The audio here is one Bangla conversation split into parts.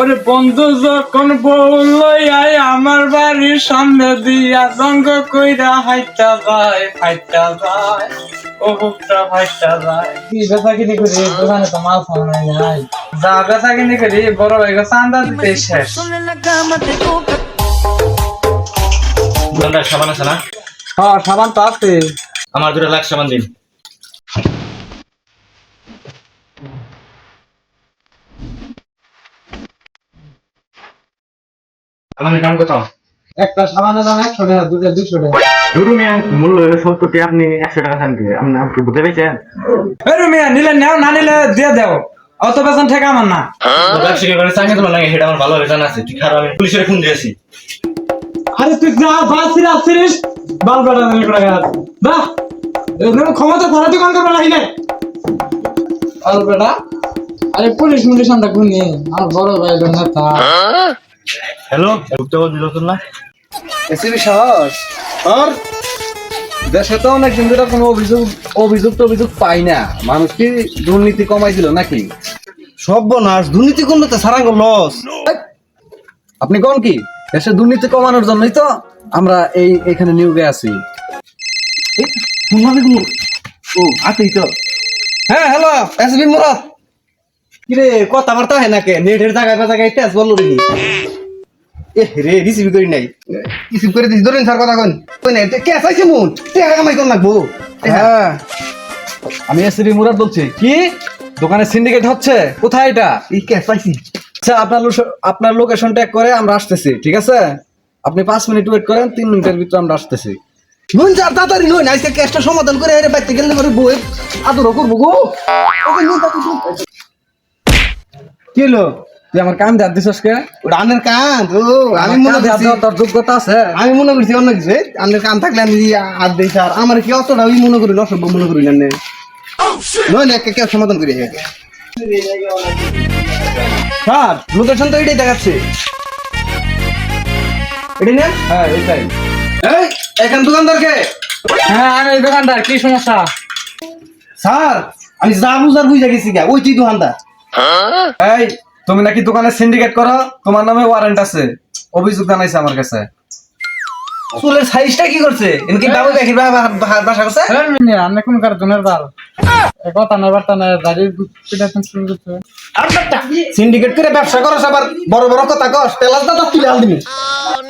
ওরে বন্ধু যখন বললই আই আমার বাড়ির সামনে দিয়া জঙ্গ কইরা হাইটা যায় ফাইটা যায় ও বুকটা ফাইটা যায় কি বেচা কিনি করি দোকানে তো মাল সামনে নাই যা বেচা কিনি করি বড় ভাইকে চান্দা দিতে শেষ দোকানদার সাবান আছে না? হ্যাঁ সাবান তো আছে আমার 2 লাখ সাবান দিন। আমার দাম কত? একটা সাবানের দাম 100 টাকা দুটো 200 টাকা ধরুন মিয়া মূল্য 70 টাকা, আপনি 100 টাকা দেন কি? আপনি বুঝতে পেরেছেন? আরে মিয়া নিলে নাও না নিলে দিয়ে দাও অত বেতন ঠেকা আমার না ব্যবসা করে চাকরি তো লাগে, সেটা আমার ভালোভাবে জানা আছে। ঠিক, আর আমি পুলিশের ফোন দিয়েছি। আরে তুই যা বাসির আসিস বাল বেড়া নিল করে দা এরকম ক্ষমতা ধরা দোকান করবে লাগি না বাল বেড়া আরে পুলিশ মুলিশ আমরা গুনি আর বড় ভাই নেতা হ্যালো, উত্তর দিল না? এসিবি সাহস আর দেশে তো অনেক দিন ধরে কোনো অভিযোগ পাই না। মানুষ কি দুর্নীতি কমাই দিল নাকি? সর্বনাশ, দুর্নীতি করলে তো সারা লস। আপনি কোন কি দেশে দুর্নীতি কমানোর জন্যই তো আমরা এখানে নিয়োগে আছি। ও আতেই তো। হ্যাঁ হ্যালো, এসবি মুরাদ। কিরে কথাবার্তা হয় নাকি? নেটের জায়গায় টেস্ট বললো রে। রে রিসিভ করি নাই, রিসিভ করে দিছি। ধরেন স্যার কথা কই নাই কে চাইছে মন টাকা কামাই কোন লাগবো। হ্যাঁ আমি এসবি মুরাদ বলছি। কি দোকানে সিন্ডিকেট হচ্ছে? কোথায় এটা? এই কে চাইছি? আচ্ছা আপনার লোকেশন ট্যাগ করে আমরা আসতেছি, ঠিক আছে? আপনি 5 মিনিট ওয়েট করেন, 3 মিনিটের ভিতরে আমরা আসতেছি। নুন চার তাড়াতাড়ি নুন, আজকে কেসটা সমাধান করে এর বাইতে গেলে পরে বই আদর করবো গো। ওকে নুন তাড়াতাড়ি। কি হলো? তুই আমার কান দাঁত দিছস কে? ওটা আনের কান। ও আমি মনে করছি তোর যোগ্যতা আছে। আমি মনে করছি অন্য কিছু। আনের কান থাকলে আমি হাত দিই স্যার। আমার কি অতটা আমি মনে করি অসভ্য মনে করি না। নয় একে কেউ সমাধান করি। স্যার লোকেশন তো এটাই দেখাচ্ছে। এটাই না? হ্যাঁ এটাই। এই এখান দোকানদার কে? হ্যাঁ আমি দোকানদার কি সমস্যা স্যার আমি যা বুঝার বুঝে গেছি গা, ওই তুই দোকানদার। এই তুমি নাকি দোকানে সিন্ডিকেট করো? তোমার নামে ওয়ারেন্ট আছে, অভিযোগ জানাইছে আমার কাছে। চুলের সাইজটা কি করছে? এনকি বাবু দেখি বাসা করছে। আমি কোন কারণের বাল কথা না বার্তা না দাঁড়ি পিটাছেন শুরু করছে সিন্ডিকেট করে ব্যবসা করছ, আবার বড় বড় কথা কস, তেলাস দাদা তুলে আল দিবি।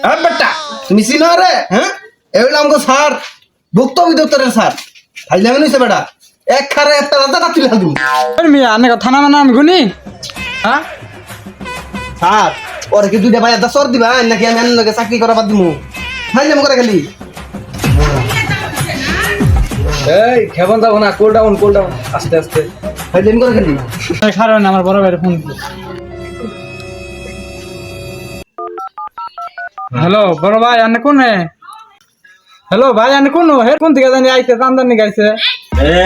আর বেটা তুমি চিনো রে? হ্যাঁ এই আমগো স্যার, ভুক্তভোগী দপ্তরের স্যার। ফাইলামি নইছে বেটা, এক খারে একটা দাদা তুলে আল দিবি। মিয়া আনে কথা না মানে আমি গুনি হ্যাঁ স্যার ওরে কি দুইটা ভাই দা সর দিবা নাকি আমি অন্যকে চাকরি করা বাদ দিমু? ফাইলামি করে খালি। এই খেবন যাবো না, কুল ডাউন আস্তে আস্তে। ফাইলামি করে খালি। কারণ আমার বড় ভাইয়ের ফোন হ্যালো বড় ভাই আনে কোনে হ্যালো ভাই আনে কোন হেডফোন থেকে জানি আইছে চান্দানি গাইছে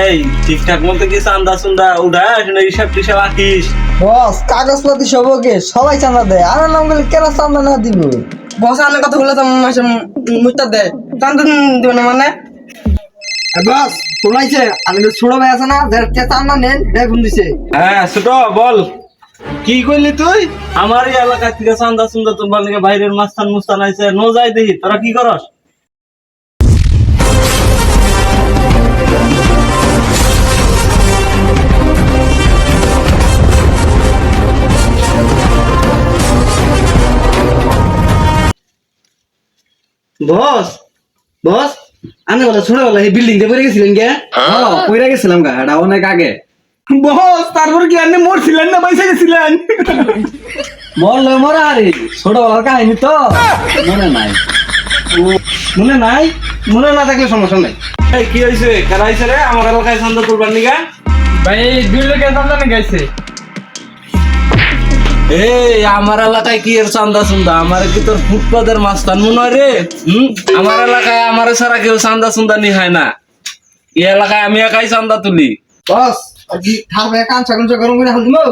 এই ঠিকঠাক মতো কি চান্দা সুন্দা উঠা হিসাব টিসাব আঁকিস? বস কাগজপাতি সব ওকে, সবাই চাঁদা দেয়। আর নাম গেলে কেন চাঁদা না দিব? বস আনের কথা বলে তো মাসে মুইটা দেয়, চাঁদা দিব না মানে? বস শুনাইছে আমি তো ছোট ভাই আছে না, যে চাঁদা নেন এটা ফোন দিছে। হ্যাঁ ছোট বল, কি কইলি তুই? আমার এই এলাকা থেকে চান্দা সুন্দা তোমার লিগে বাইরের মাস্তান মুস্তান আইছে, নো যাই দেখি তোরা কি করস? বস বস আনে বলে ছোটবেলা এই বিল্ডিং দিয়ে পড়ে গেছিলেন কে? কইরা গেছিলাম গা, এটা অনেক আগে। বস তারপর কি আপনি মরছিলেন না পয়সা গেছিলেন? মরলে মরা আরে, ছোটবেলার কাহিনী তো মনে নাই। মনে নাই? মনে না থাকলে সমস্যা নাই। এই কি হইছে? কারা আইছে রে আমার এলাকায় চান্দা তুলবার নিগা? ভাই দুই লোকে চান্দানি গাইছে এই আমার এলাকায় কি এর চান্দা সুন্দা? আমার কি তোর ফুটপাতের মাস্তান মনে হয় রে? আমার এলাকায় আমার ছাড়া কেউ চান্দা সুন্দা নি হয় না। এই এলাকায় আমি একাই চান্দা তুলি। বস কি খাবে কাঁচা কাঁচা গরম করে হাল দিমু?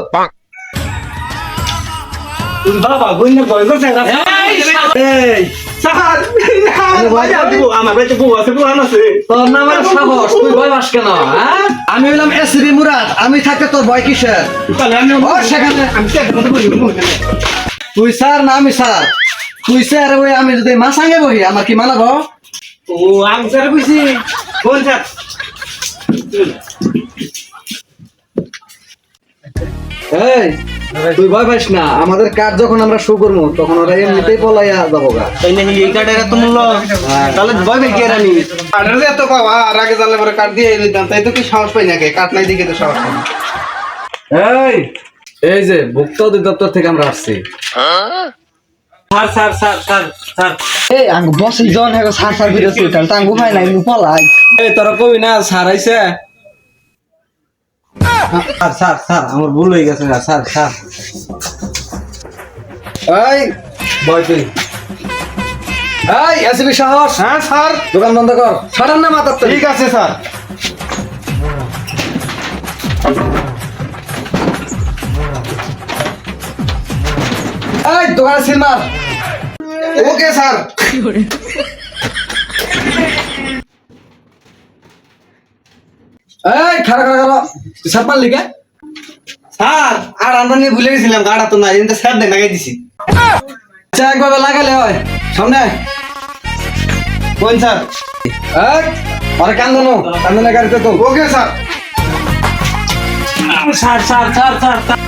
বাবা গইনা ভয় করছে না? এই স্যার আমার বাড়িতে বউ আছে, বউ আছে। তোর নাম আর সাহস, তুই ভয় পাস কেন? হ্যাঁ আমি হলাম এসবি মুরাদ, আমি থাকতে তোর ভয় কিসের? তাহলে আমি ও সেখানে আমি তুই স্যার না আমি স্যার? তুই স্যার ওই আমি যদি মাসাঙ্গে বহি আমার কি মানাবো? ও আমি স্যার কইছি কোন স্যার? এই তুই ভয় পাইস না, আমাদের কাজ যখন আমরা শো করবো তখন ওরা এমনিতেই পলাইয়া যাবো গা। তাই নাকি এই কার্ডের এত মূল্য? তাহলে ভয় পাই কি আর আমি? কার্ডের যে এত পাওয়া আর আগে জানলে পরে কার্ড দিয়ে এই দাম, তাই তো কি সাহস পাই নাকি? কার্ড নাই দিকে তো সাহস পাই না। এই যে ভোক্তা অধিদপ্তর থেকে আমরা আসছি। Sir sir sir sir sir এই আঙ্গ বস জন হেগো সার সার ভিডিও সুটাল তাঙ্গু ভাই নাই নু পলাই এই তোরা কবি না স্যার আইছে? স্যার স্যার স্যার আমার ভুল হয়ে গেছে স্যার স্যার। এই বয় তুই। এই এসবি সাহস, হ্যাঁ স্যার, দোকান বন্ধ কর, ছাড়ান না মাথার তো। ঠিক আছে স্যার। এই দোকানে সিল মার। Okay sir. এই খারা খারা খারা, তুই সাপ মারলি কে? স্যার আর আমরা নিয়ে ভুলে গেছিলাম, গাড়া তো নাই, কিন্তু স্যার দেখ লাগাই দিছি। আচ্ছা একভাবে লাগালে হয়, সামনে আয়। কোন স্যার? এই আরে কান্দনো, কান্দনে গাড়িতে তো। Okay sir. Sir sir sir sir